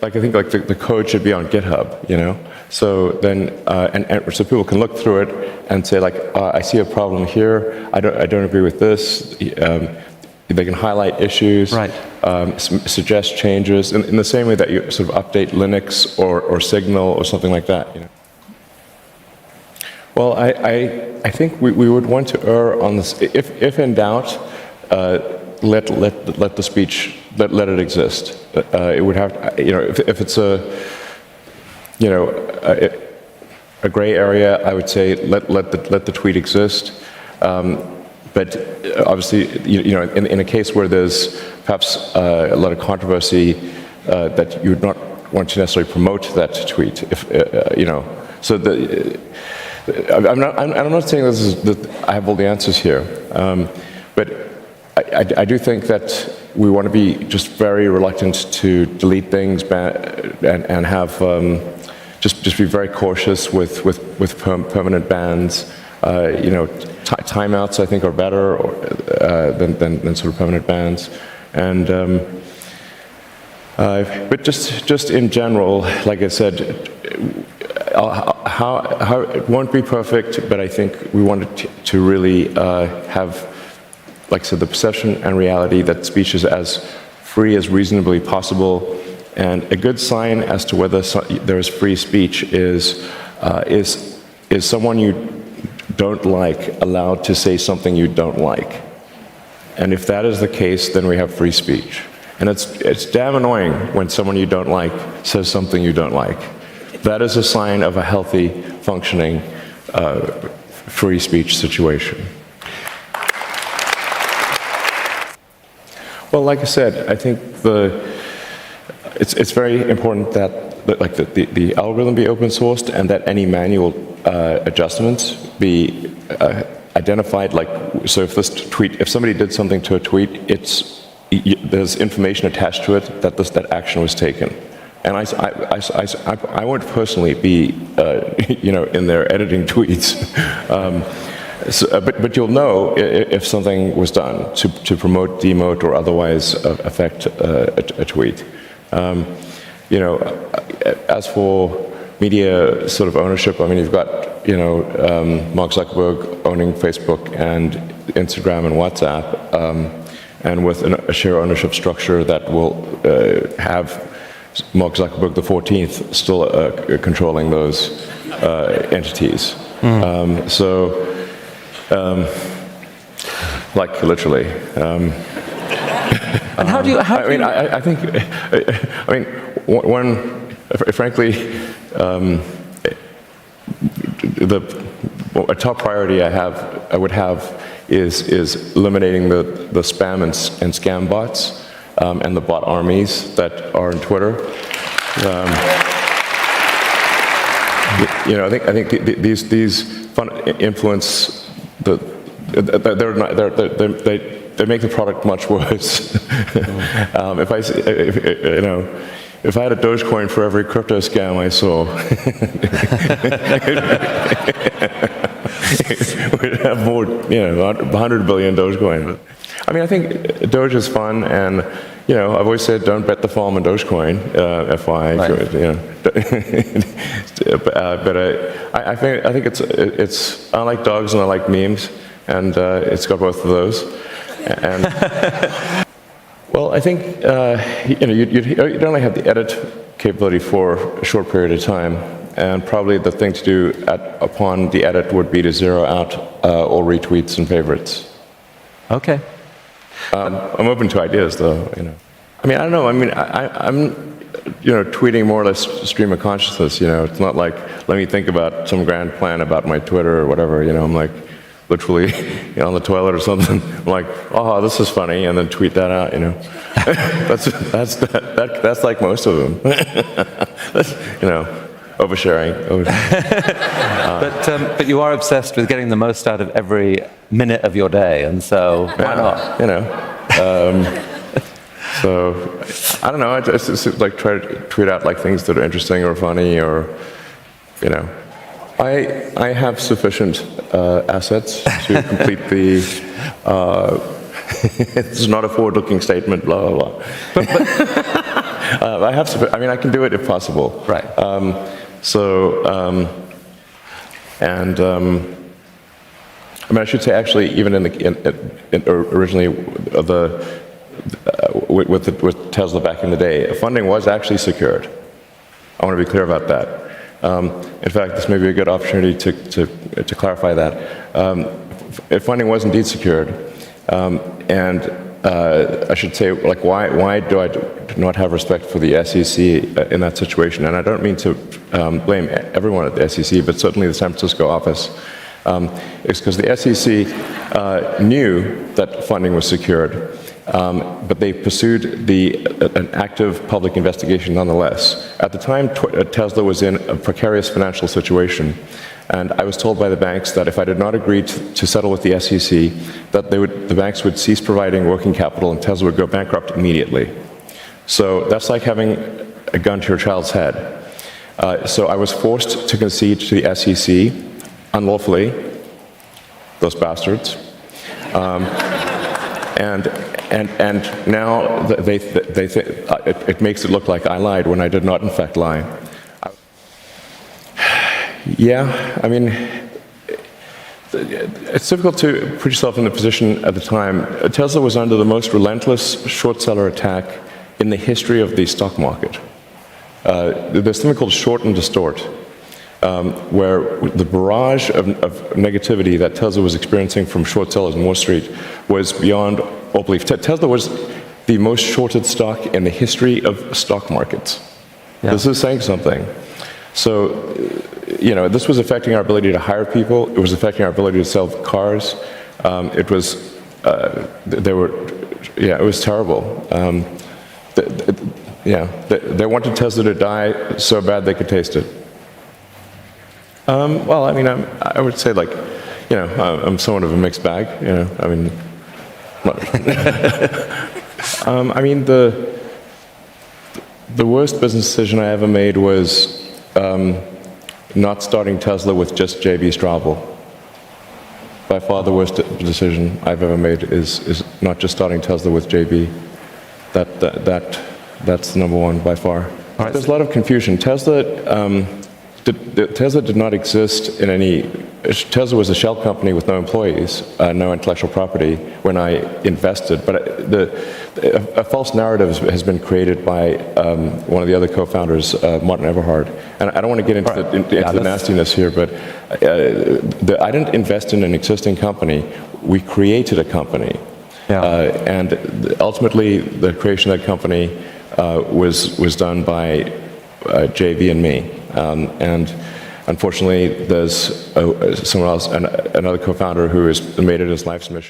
I think like the code should be on GitHub, you know. So then so people can look through it and say like, I see a problem here. I don't agree with this. They can highlight issues, right. Suggest changes in the same way that you sort of update Linux or Signal or something like that. You know. Well, I think we would want to err on this. If in doubt, let the speech let it exist. It would have, you know, if it's a, you know, a gray area, I would say let the tweet exist. But obviously, you know, in a case where there's perhaps a lot of controversy, that you would not want to necessarily promote that tweet. If you know, so I'm not saying that I have all the answers here, but I do think that we want to be just very reluctant to delete things and have just be very cautious with permanent bans. You know, timeouts I think are better than sort of permanent bans, and but just in general, like I said, how it won't be perfect, but I think we wanted to really have, like I said, the perception and reality that speech is as free as reasonably possible, and a good sign as to whether there is free speech is someone you don't like allowed to say something you don't like. And if that is the case, then we have free speech. And it's damn annoying when someone you don't like says something you don't like. That is a sign of a healthy, functioning, free speech situation. Well, like I said, I think it's very important that like the algorithm be open sourced and that any manual adjustments be identified. Like, so if somebody did something to a tweet, there's information attached to it that that action was taken. And I won't personally be, you know, in there editing tweets. But you'll know if something was done to promote, demote, or otherwise affect a tweet. You know, as for media sort of ownership, I mean, you've got, you know, Mark Zuckerberg owning Facebook and Instagram and WhatsApp, and with a share ownership structure that will have Mark Zuckerberg the 14th still controlling those entities. Like literally. And how do you? I think. I mean, frankly, a top priority I would have is eliminating the spam and scam bots and the bot armies that are on Twitter. You know, I think these influence they make the product much worse. If I had a Dogecoin for every crypto scam I saw, we'd have more, you know, 100 billion Dogecoin. I mean, I think Doge is fun, and you know, I've always said don't bet the farm on Dogecoin, FYI. Right. You know, but I think it's I like dogs and I like memes, and it's got both of those. And well, I think you know, you'd only have the edit capability for a short period of time, and probably the thing to do upon the edit would be to zero out all retweets and favorites. Okay. I'm open to ideas, though. You know, I mean, I don't know. I mean, I'm you know, tweeting more or less stream of consciousness. You know, it's not like let me think about some grand plan about my Twitter or whatever. You know, I'm like literally, you know, on the toilet or something. I'm like, oh, this is funny, and then tweet that out. You know, that's like most of them. You know, oversharing. But you are obsessed with getting the most out of every minute of your day, and so why not? You know. So I don't know. I just like try to tweet out like things that are interesting or funny, or you know. I have sufficient assets to complete the. It's not a forward-looking statement. Blah blah blah. I have to. I mean, I can do it if possible. Right. I mean, I should say actually, even originally with Tesla back in the day, funding was actually secured. I want to be clear about that. In fact, this may be a good opportunity to clarify that. Funding was indeed secured, and I should say, like, why do I not have respect for the SEC in that situation? And I don't mean to blame everyone at the SEC, but certainly the San Francisco office. It's because the SEC knew that funding was secured, but they pursued an active public investigation nonetheless. At the time, Tesla was in a precarious financial situation, and I was told by the banks that if I did not agree to settle with the SEC, that the banks would cease providing working capital and Tesla would go bankrupt immediately. So that's like having a gun to your child's head. So I was forced to concede to the SEC unlawfully, those bastards, and now it makes it look like I lied when I did not in fact lie. Yeah, I mean, it's difficult to put yourself in the position at the time. Tesla was under the most relentless short seller attack in the history of the stock market. There's something called short and distort, where the barrage of negativity that Tesla was experiencing from short sellers on Wall Street was beyond all belief. Tesla was the most shorted stock in the history of stock markets. Yeah. This is saying something. So, you know, this was affecting our ability to hire people. It was affecting our ability to sell cars. It was, it was terrible. They wanted Tesla to die so bad they could taste it. Well, I mean, I would say, like, you know, I'm somewhat of a mixed bag. You know, I mean, I mean, the worst business decision I ever made was not starting Tesla with just J.B. Straubel. By far, the worst decision I've ever made is not just starting Tesla with J.B. That's the number one by far. Right. There's a lot of confusion. Tesla did not exist in any. Tesla was a shell company with no employees, no intellectual property when I invested. But a false narrative has been created by one of the other co-founders, Martin Everhard. And I don't want to get into the nastiness here, but I didn't invest in an existing company. We created a company. Yeah. And ultimately, the creation of that company was done by JV and me. And unfortunately, there's someone else, another co-founder who has made it his life's mission.